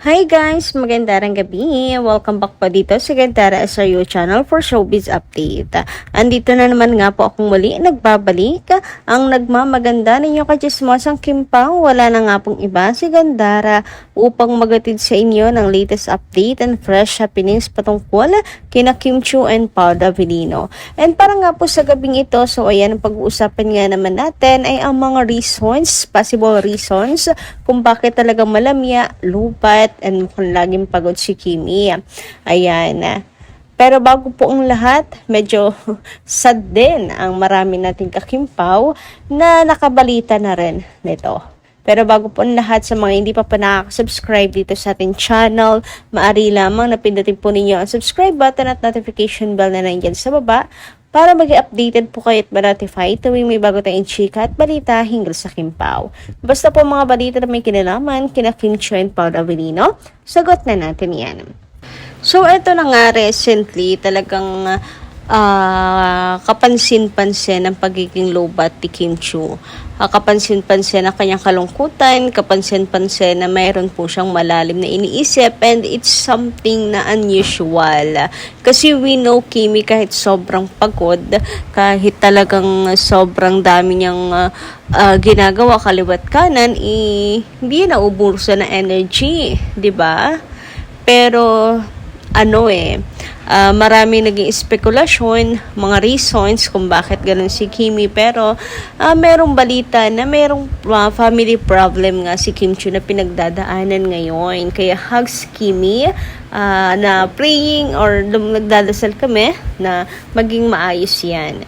Hi guys! Magandang gabi! Welcome back po dito sa Gandara SRU channel for showbiz update. Andito na naman nga po akong muli nagbabalik. Ang nagmamaganda ninyo kachismosang Kim Pao, wala na nga pong iba si Gandara upang magatid sa inyo ng latest update and fresh happenings patungkol kina Kim Chiu and Pao Davellino. And para nga po sa gabing ito, so ayan ang pag-uusapan nga naman natin ay ang mga reasons, possible reasons kung bakit talagang malamya, lupat, and mukhang laging pagod si Kimi. Ayan. Pero bago po ang lahat, medyo sad din ang marami nating kakimpaw na nakabalita na rin nito. Pero bago po ang lahat, sa mga hindi pa nakaka-subscribe dito sa ating channel, maaari lamang na pindutin po ninyo ang subscribe button at notification bell na nandyan sa baba para mag-updated po kayo at ma-notify tuwing may bago tayong chika at balita hinggil sa Kim Pao. Basta po mga balita na may kinalaman kina Kim Chiu and Pao Davellino, sagot na natin yan. So, ito na nga recently, talagang kapansin-pansin ang pagiging lowbat ni Kim Chiu. Kapansin-pansin ang kanyang kalungkutan, kapansin-pansin na mayroon po siyang malalim na iniisip, and it's something na unusual. Kasi we know Kimi kahit sobrang pagod, kahit talagang sobrang dami niyang ginagawa kaliwat kanan, hindi naubusan na energy, 'di ba? Pero maraming naging spekulasyon, mga reasons kung bakit ganun si Kimi, pero merong balita na merong family problem nga si Kim Chiu na pinagdadaanan ngayon. Kaya hugs Kimi, na praying or nagdadasal kami na maging maayos yan.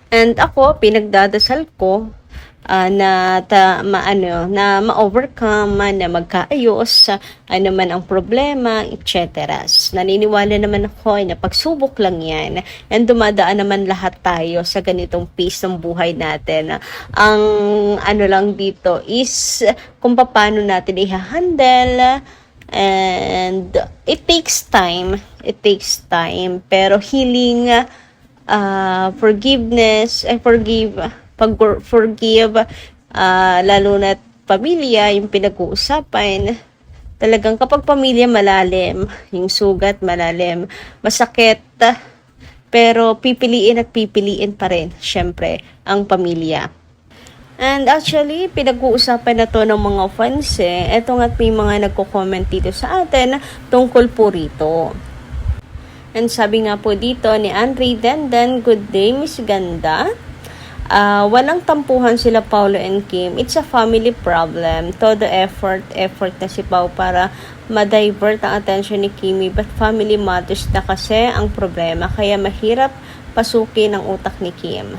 And ako, pinagdadasal ko na ma-overcome, na magkaayos, ano man ang problema, etc. Naniniwala naman ako na pagsubok lang yan, and dumadaan naman lahat tayo sa ganitong phase ng buhay natin. Ang lang dito is kung paano natin i-handle, and it takes time, pero healing, forgiveness, forgive, lalo na't pamilya, yung pinag-uusapan. Talagang kapag pamilya malalim, yung sugat malalim, masakit, pero pipiliin pa rin, syempre, ang pamilya. And actually, pinag-uusapan na to ng mga fans Eto nga't may mga nagko-comment dito sa atin tungkol po rito. And sabi nga po dito ni Andre Dendan, "Good day, Miss Ganda. Walang tampuhan sila Paulo and Kim. It's a family problem. Todo effort na si Pao para ma-divert ang attention ni Kimi, but family matters na kasi ang problema, kaya mahirap pasukin ang utak ni Kim.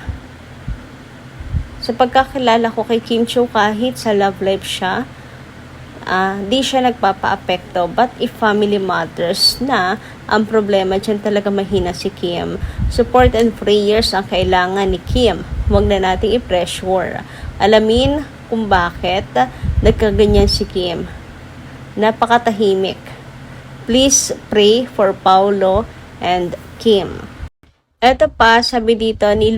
Sa pagkakilala ko kay Kim Chiu, kahit sa love life siya, di siya nagpapa-apekto, but if family matters na ang problema, dyan talaga mahina si Kim. Support and prayers ang kailangan ni Kim. Huwag na nating i-pressure. Alamin kung bakit nagkaganyan si Kim. Napakatahimik. Please pray for Paulo and Kim." Eto pa, sabi dito ni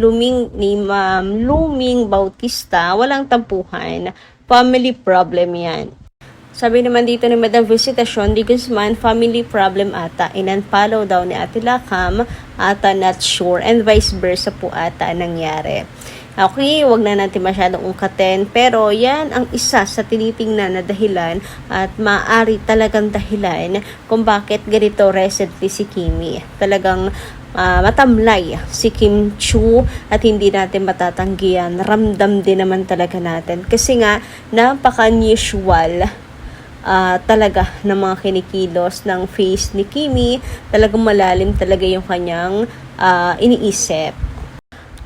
Ma'am Luming Bautista, "Walang tampuhan. Family problem yan." Sabi naman dito ni Madam Visitasyon di Guzman, "Family problem ata. In-unfollow daw ni Ate Lakam ata, not sure. And vice versa po ata nangyari." Okay, wag na natin masyadong ungkatin, pero yan ang isa sa tinitingnan na dahilan at maaari talagang dahilan kung bakit ganito recently si Kimi. Talagang matamlay si Kim Chiu at hindi natin matatanggihan. Ramdam din naman talaga natin kasi nga napaka-unusual talaga ng mga kinikilos ng face ni Kimi. Talagang malalim talaga yung kanyang iniisip.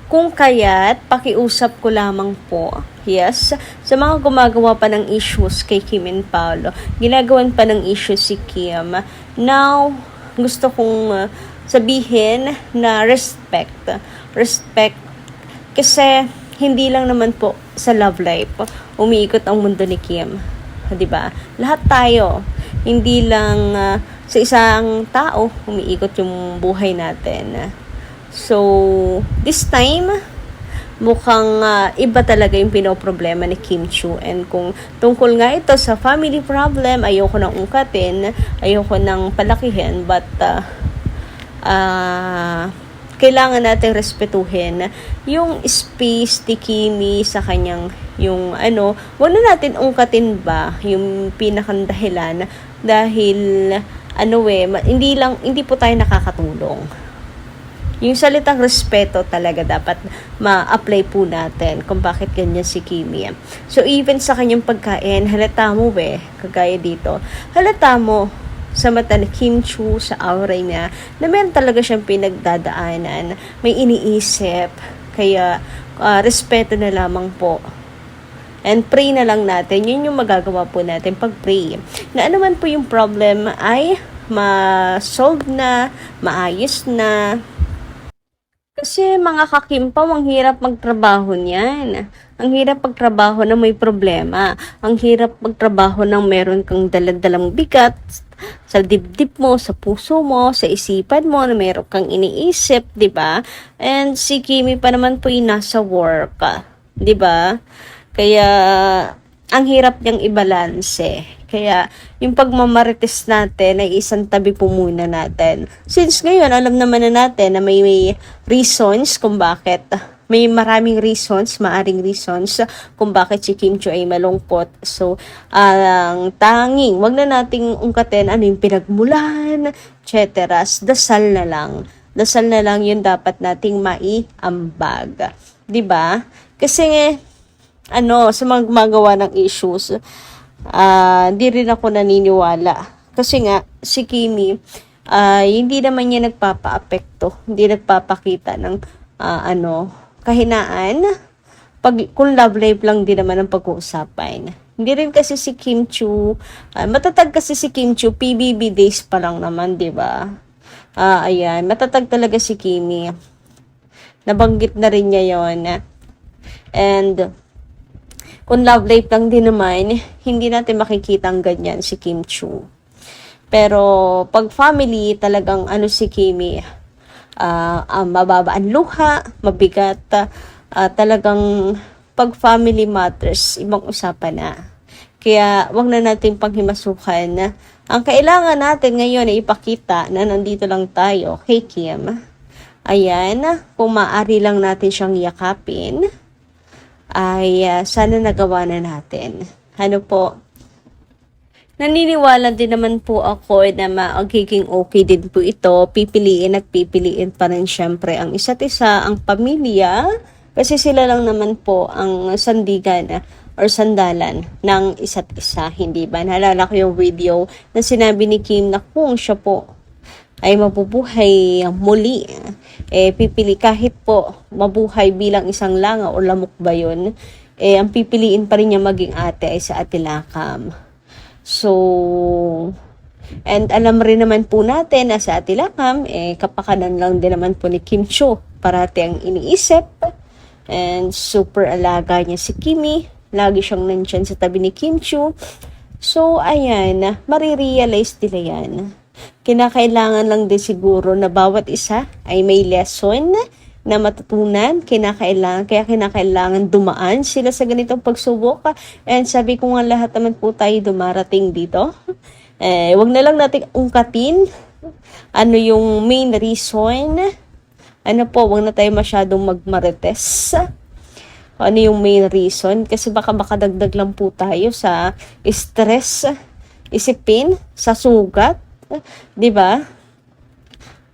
Kung kaya't pakiusap ko lamang po, yes, sa mga gumagawa pa ng issues kay Kim and Paulo, ginagawan pa ng issues si Kim. Now, gusto kong sabihin na respect, kasi hindi lang naman po sa love life umiikot ang mundo ni Kim. 'Di ba? Lahat tayo, hindi lang sa isang tao umiikot yung buhay natin. So, this time, mukhang iba talaga yung pinoproblema ni Kim Chiu. And kung tungkol nga ito sa family problem, ayoko nang ungkatin, ayoko nang palakihin, but kailangan natin respetuhin yung space ni Kimi sa kanyang yung wag na natin ungkatin ba yung pinakang dahilan dahil hindi po tayo nakakatulong. Yung salitang respeto talaga dapat ma-apply po natin kung bakit ganyan si Kimi. So even sa kanyang pagkain, halata mo kagaya dito, halata mo sa mata ni Kim Chiu, sa aura niya, na meron talaga siyang pinagdadaanan, may iniisip, kaya respeto na lamang po. And pray na lang natin, yun yung magagawa po natin pag-pray. Na ano man po yung problem ay ma-solve na, maayos na. Kasi mga kakimpaw, ang hirap magtrabaho niyan. Ang hirap magtrabaho na may problema. Ang hirap magtrabaho nang meron kang daladalang bigat sa dibdib mo, sa puso mo, sa isipan mo, na meron kang iniisip, di ba? And si Kimi pa naman po yung nasa work, di ba? Kaya ang hirap niyang ibalanse. Kaya yung pagmamarites natin ay isang tabi po muna natin. Since ngayon, alam naman na natin na may reasons kung bakit. May maraming reasons, maaring reasons kung bakit si Kim Chiu ay malungkot. So, ang tanging, wag na nating ungkatin ano yung pinagmulan, etc. Dasal na lang. Dasal na lang yun dapat nating maiambag. 'Di ba? Kasi sa mga gumagawa ng issues, di rin ako naniniwala. Kasi nga, si Kimi, hindi naman niya nagpapa-apekto, hindi nagpapakita ng kahinaan. Kung love life lang din naman ang pag-uusapan. Hindi rin kasi si Kim Chiu, matatag kasi si Kim Chiu, PBB days pa lang naman, di ba? Ayan, matatag talaga si Kimi. Nabanggit na rin niya yon. And kung love life lang din naman, hindi natin makikita ang ganyan si Kim Chiu. Pero pag family, talagang si Kimi, mababa ang luha, mabigat, talagang pag family matters, ibang usapan na. Kaya wag na natin panghimasukan. Ang kailangan natin ngayon ay ipakita na nandito lang tayo kay Kim. Ayan, kung maaari lang natin siyang yakapin, ay sana nagawa na natin. Naniniwala din naman po ako na magiging okay din po ito. Pipiliin at pipiliin pa rin syempre ang isa't isa, ang pamilya. Kasi sila lang naman po ang sandigan or sandalan ng isa't isa. Hindi ba? Naalala ko yung video na sinabi ni Kim na kung siya po ay mabubuhay muli, pipili kahit po mabuhay bilang isang langa o lamok ba yun, ang pipiliin pa rin niya maging ate ay sa Atilakam. So, and alam rin naman po natin na sa Atilakam, kapakanan lang din naman po ni Kim Chiu, parati ang iniisip, and super alaga niya si Kimi, lagi siyang nandyan sa tabi ni Kim Chiu. So, ayan, marirealize nila yan. Kinakailangan lang din siguro na bawat isa ay may lesson na matutunan. Kaya kinakailangan dumaan sila sa ganitong pagsubok. And sabi ko nga, lahat naman po tayo dumarating dito. Wag na lang natin ungkatin ano yung main reason. Wag na tayo masyadong magmarites. Ano yung main reason? Kasi baka dagdag lang po tayo sa stress, isipin, sa sugat. 'Di ba?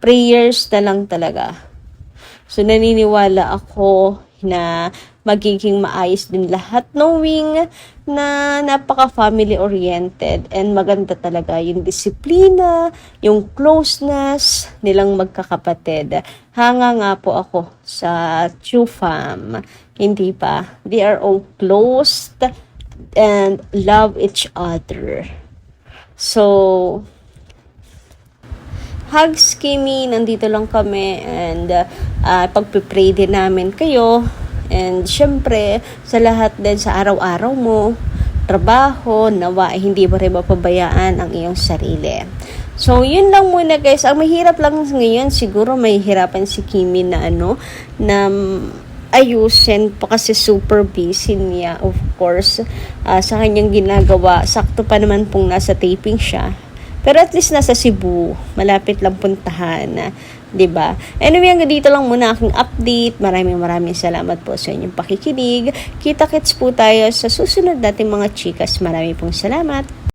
Prayers na lang talaga. So naniniwala ako na magiging maayos din lahat, knowing na napaka-family oriented and maganda talaga yung disiplina, yung closeness nilang magkakapatid. Hanga nga po ako sa Chiu fam. Hindi ba? They are all close and love each other. So, hugs, Kimi, nandito lang kami, and pagpipray din namin kayo. And syempre, sa lahat din sa araw-araw mo, trabaho, nawa, hindi mo rin mapabayaan ang iyong sarili. So, yun lang muna guys. Ang mahirap lang ngayon, siguro may hirapan si Kimi na ayusin po kasi super busy niya, of course, sa kanyang ginagawa. Sakto pa naman pong nasa taping siya. Pero at least nasa Cebu, malapit lang puntahan, 'di ba? Anyway, hanggang dito lang muna aking update. Maraming salamat po sa inyong pakikinig. Kita-kits po tayo sa susunod nating mga chikas. Maraming pong salamat.